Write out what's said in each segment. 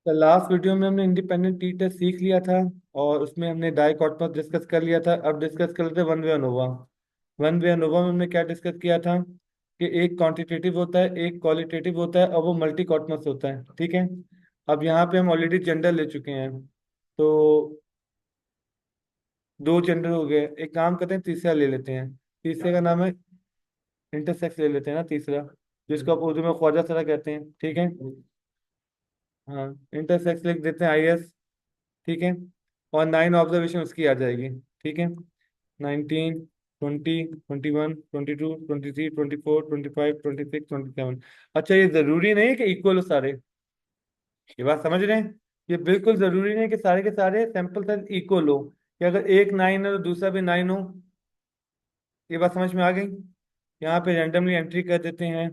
तो last video में हमने इंडिपेंडेंट टी टेस्ट सीख लिया था, और उसमें हमने डाइकोटोमस डिस्कस कर लिया था। अब डिस्कस कर लेते हैं one way ANOVA. One way ANOVA में हमने क्या डिस्कस किया था कि एक क्वांटिटेटिव होता है, एक क्वालिटेटिव होता है, और वो मल्टी कॉटमस होता है। ठीक है। अब यहाँ पे हम ऑलरेडी जेंडर ले चुके हैं, तो दो जेंडर हो गए। एक काम करते हैं, तीसरा ले लेते हैं। तीसरे का नाम है इंटरसेक्स ले लेते हैं ना, तीसरा, जिसको आप उर्दू में ख्वाजा सरा कहते हैं। ठीक है। हाँ, इंटरसेक्स लिख देते हैं, IS। ठीक है। और 9 ऑब्जर्वेशन उसकी आ जाएगी। ठीक है। 19, 20, 21, 22, 23, 24, 25, 26, 27। अच्छा, ये जरूरी नहीं है कि इक्वल हो सारे। ये बात समझ रहे हैं? ये बिल्कुल जरूरी नहीं है कि सारे के सारे सैंपल साइज इक्वल हो, कि अगर एक 9 है तो दूसरा भी 9 हो। ये बात समझ में आ गई? यहाँ पे रैंडमली एंट्री कर देते हैं।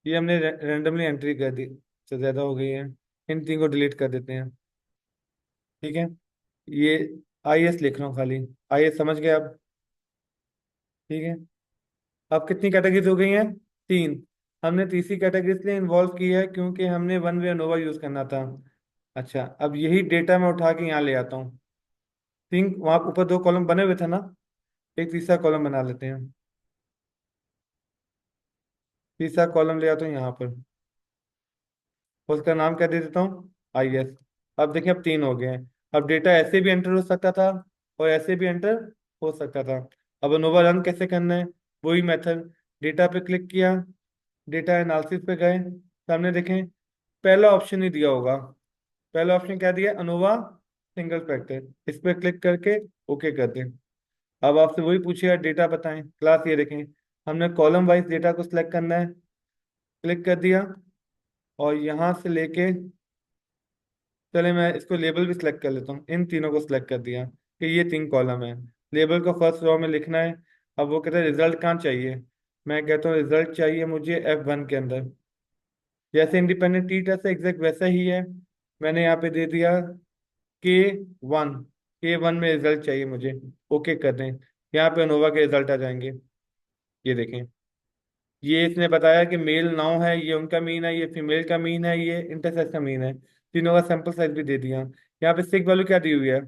ये हमने रैंडमली एंट्री कर दी, से ज्यादा हो गई है। इन तीन को डिलीट कर देते हैं। ठीक है। ये IS लिख रहा हूँ खाली। IS समझ गए आप? ठीक है। अब कितनी कैटेगरीज हो गई हैं? तीन। हमने तीसरी कैटेगरी इसलिए इन्वॉल्व की है क्योंकि हमने वन वे अनोवा यूज करना था। अच्छा, अब यही डेटा मैं उठा के यहाँ ले आता हूँ। थिंक वहाँ ऊपर दो कॉलम बने हुए थे ना, एक तीसरा कॉलम बना लेते हैं। तीसरा कॉलम ले आता हूँ यहाँ पर, उसका नाम क्या दे देता हूँ? IS। अब देखिए, अब तीन हो गए हैं। अब डेटा ऐसे भी एंटर हो सकता था और ऐसे भी एंटर हो सकता था। अब अनोवा रन कैसे करना है? वही मेथड। डेटा पे क्लिक किया, डेटा एनालिसिस पे गए, सामने देखें, पहला ऑप्शन ही दिया होगा। पहला ऑप्शन क्या दिया? ANOVA single factor. इस पे क्लिक करके ओके कर दें। अब आपसे वही पूछेगा, डेटा बताएं क्लास। ये देखें, हमने कॉलम वाइज डेटा को सिलेक्ट करना है। क्लिक कर दिया, और यहाँ से लेके, चले मैं इसको लेबल भी सिलेक्ट कर लेता हूँ। इन तीनों को सिलेक्ट कर दिया कि ये तीन कॉलम है। लेबल को फर्स्ट रो में लिखना है। अब वो कहता है रिजल्ट कहाँ चाहिए? मैं कहता हूँ रिजल्ट चाहिए मुझे F1 के अंदर। जैसे इंडिपेंडेंट टी टेस्ट है, एग्जैक्ट वैसा ही है। मैंने यहाँ पे दे दिया K1। K1 में रिजल्ट चाहिए मुझे। ओके कर दें। यहाँ पे अनोवा के रिजल्ट आ जाएंगे। ये देखें, ये इसने बताया कि मेल 9 है, ये उनका मीन है, ये फीमेल का मीन है, ये इंटरसेक्स का मीन है। तीनों का सैंपल साइज भी दे दिया। यहाँ पे सिग वैल्यू क्या दी हुई है?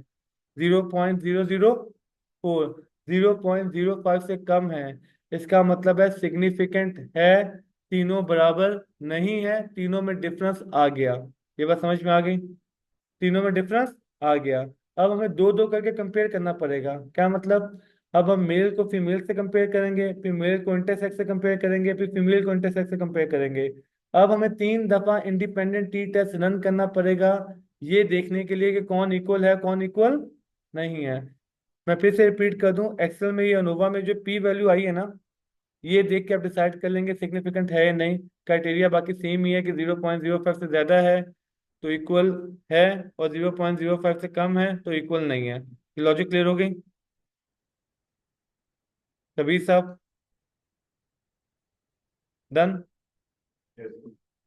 0.004। 0.05 से कम है, इसका मतलब है सिग्निफिकेंट है। तीनों बराबर नहीं है, तीनों में डिफरेंस आ गया। ये बात समझ में आ गई? तीनों में डिफरेंस आ गया। अब हमें दो दो करके कंपेयर करना पड़ेगा। क्या मतलब? अब हम मेल को फीमेल से कंपेयर करेंगे, फिर मेल को इंटरसेक्स से कंपेयर करेंगे, फिर फीमेल को इंटरसेक्स से कंपेयर करेंगे। अब हमें तीन दफा इंडिपेंडेंट टी टेस्ट रन करना पड़ेगा, ये देखने के लिए कि कौन इक्वल है कौन इक्वल नहीं है। मैं फिर से रिपीट कर दूं, एक्सेल में ये अनोवा में जो P वैल्यू आई है ना, ये देख के आप डिसाइड कर लेंगे सिग्निफिकेंट है या नहीं। क्राइटेरिया बाकी सेम ही है कि 0.05 से ज्यादा है तो इक्वल है, और 0.05 से कम है तो इक्वल नहीं है। लॉजिक क्लियर हो गई? कबीर साहब, डन?